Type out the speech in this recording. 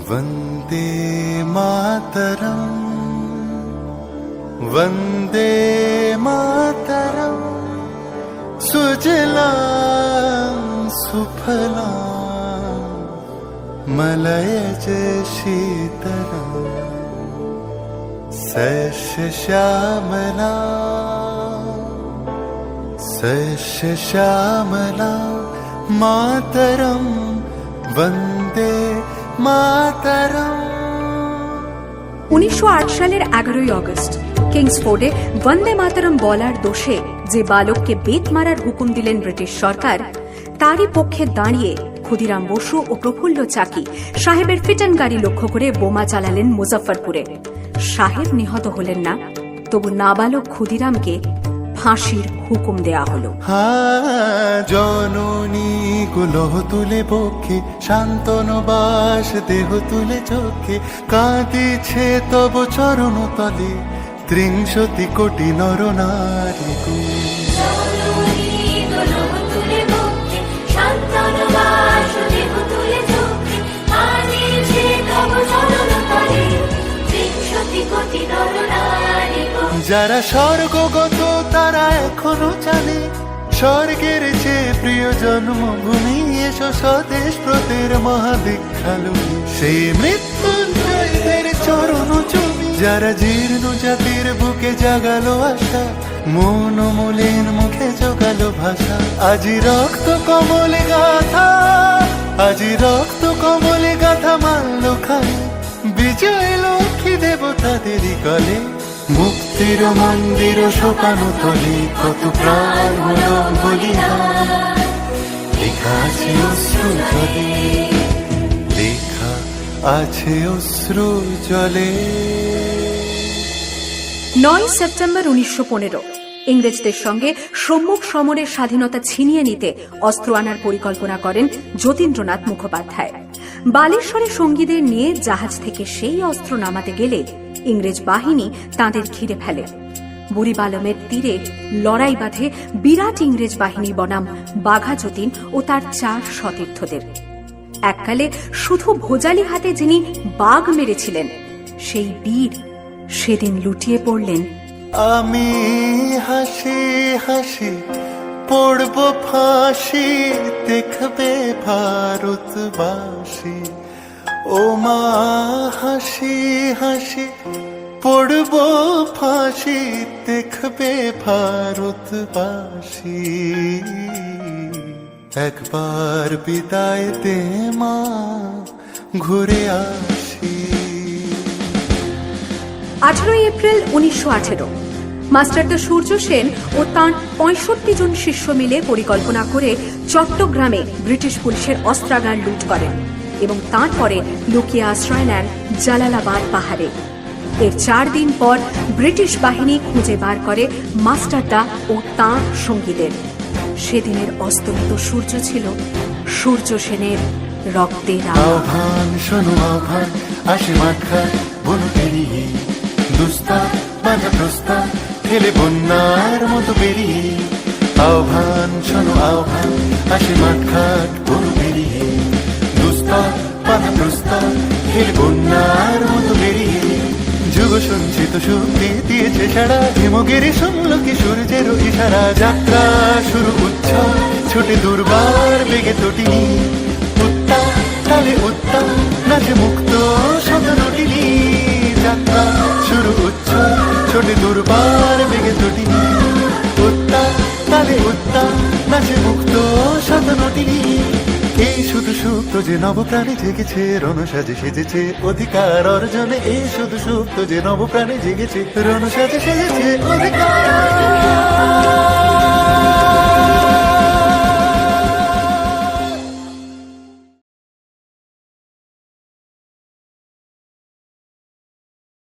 वन्दे मातरम् वन्दे मातरम् सुजलां सुफलां मलयज शीतलां सस्यश्यामला सस्यश्यामला मातरं वन्दे मातरम्। 1908 সালের 11ই আগস্ট কিংসফোর্ডে বন্দে মাতরম বলার দোষে যে বালককে বেত মারার হুকুম দিলেন ব্রিটিশ সরকার, তারই পক্ষে দাঁড়িয়ে ক্ষুদিরাম বসু ও প্রফুল্ল চাকি সাহেবের ফিটন গাড়ি লক্ষ্য করে বোমা চালালেন মুজফ্ফরপুরে। সাহেব নিহত হলেন না, তবু নাবালক ক্ষুদিরামকে ফাঁসির হুকুম দেয়া হলো। জননী কুলহ তুলে বক্ষে শান্তনবাস দেহ তুলে চোখে কাঁদিছে তব চরণ তলে 30 কোটি নর নারী। যারা স্বর্গগত তারা এখনো জানে স্বর্গের চেয়ে প্রিয় জন্মভূমি, এসো স্বদেশ প্রতের মহাদীক্ষালু সেই মৃত্যুঞ্জয়দের চরণ জমি। যারা জীর্ণ জাতির বুকে জাগালো আশা, মন মলিন মুখে জোগালো ভাষা। আজি রক্ত কমলে গাথা, আজি রক্ত কমলে গাথা মানল খাই বিজয় লক্ষ্মী দেবতাদেরই কলে। মুক্তির মন্দির শোকানো তলে কত প্রাণ হলো বলিদান, লেখা আছে অশ্রু জলে, লেখা আছে অশ্রু জলে। 9 সেপ্টেম্বর 1915 ইংরেজদের সঙ্গে সম্মুখ সমরের স্বাধীনতা ছিনিয়ে নিতে অস্ত্র আনার পরিকল্পনা করেন যতীন্দ্রনাথ মুখোপাধ্যায়। বালেশ্বরে সঙ্গীদের নিয়ে জাহাজ থেকে সেই অস্ত্র নামাতে গেলে ইংরেজ বাহিনী তাঁদের ঘিরে ফেলে। বুড়িবালমের তীরে লড়াই বাঁধে বিরাট ইংরেজ বাহিনী বনাম বাঘা যতীন ও তার 4 সতীর্থদের। এককালে শুধু ভোজালি হাতে যিনি বাঘ মেরেছিলেন, সেই বীর সেদিন লুটিয়ে পড়লেন। আমি হাসি হাসি পড়ব ফাঁসি, দেখবে ভারতবাসী। ও মা হাসি হাসি পড়ব ফাঁসি, দেখবে ভারতবাসী। একবার বিদায় দে মা, ঘুরে আসি। 18 এপ্রিল 1918 মাস্টারদা সূর্য সেন ও তাঁর 65 জন শিষ্য মিলে পরিকল্পনা করে চট্টগ্রামে ব্রিটিশ পুলিশের অস্ত্রাগার লুট করেন এবং তারপরে লুকিয়ে আশ্রয় নেন জালালাবাদ পাহাড়ে। এর 4 দিন পর ব্রিটিশ বাহিনী খুঁজে বার করে মাস্টারদা ও তাঁর সঙ্গীদের। সেদিনের অস্তমিত সূর্য ছিল সূর্য সেনের রক্তের আহ্বান। শোনো আহ্বান, আসে মাখা বন পেরিয়ে, দুস্তার বাঁধা প্রস্তার ফেলে বন্যার মতো বেরিয়ে। আহ্বান শোনো আহ্বান, আসে মাঠঘাট বন পেরিয়ে, দুস্তার বাঁধা প্রস্তার ফেলে বন্যার মতো বেরিয়ে। যুগ সঞ্চিত শক্তি দিয়েছে সারা, হিমগিরি শুনল কি সূর্যের ইশারা। যাত্রা শুরু উচ্ছল, ছোটে দুর্বার বেগে তটিনী, উত্তাপ তালে উত্তাপ নাচে মুক্ত শতনটিনী। যাত্রা শুরু উচ্ছল, ছোটে দুর্বার বেগে তটিনী, উত্তাপ তালে উত্তাপ নাচে মুক্ত শতনটিনী। এই শুধু সুপ্ত যে নবপ্রাণে জেগেছে, রণসাজে সেজেছে অধিকার অর্জনে। এই শুধু সুপ্ত যে নবপ্রাণে জেগেছে, রণসাজে সেজেছে অধিকার।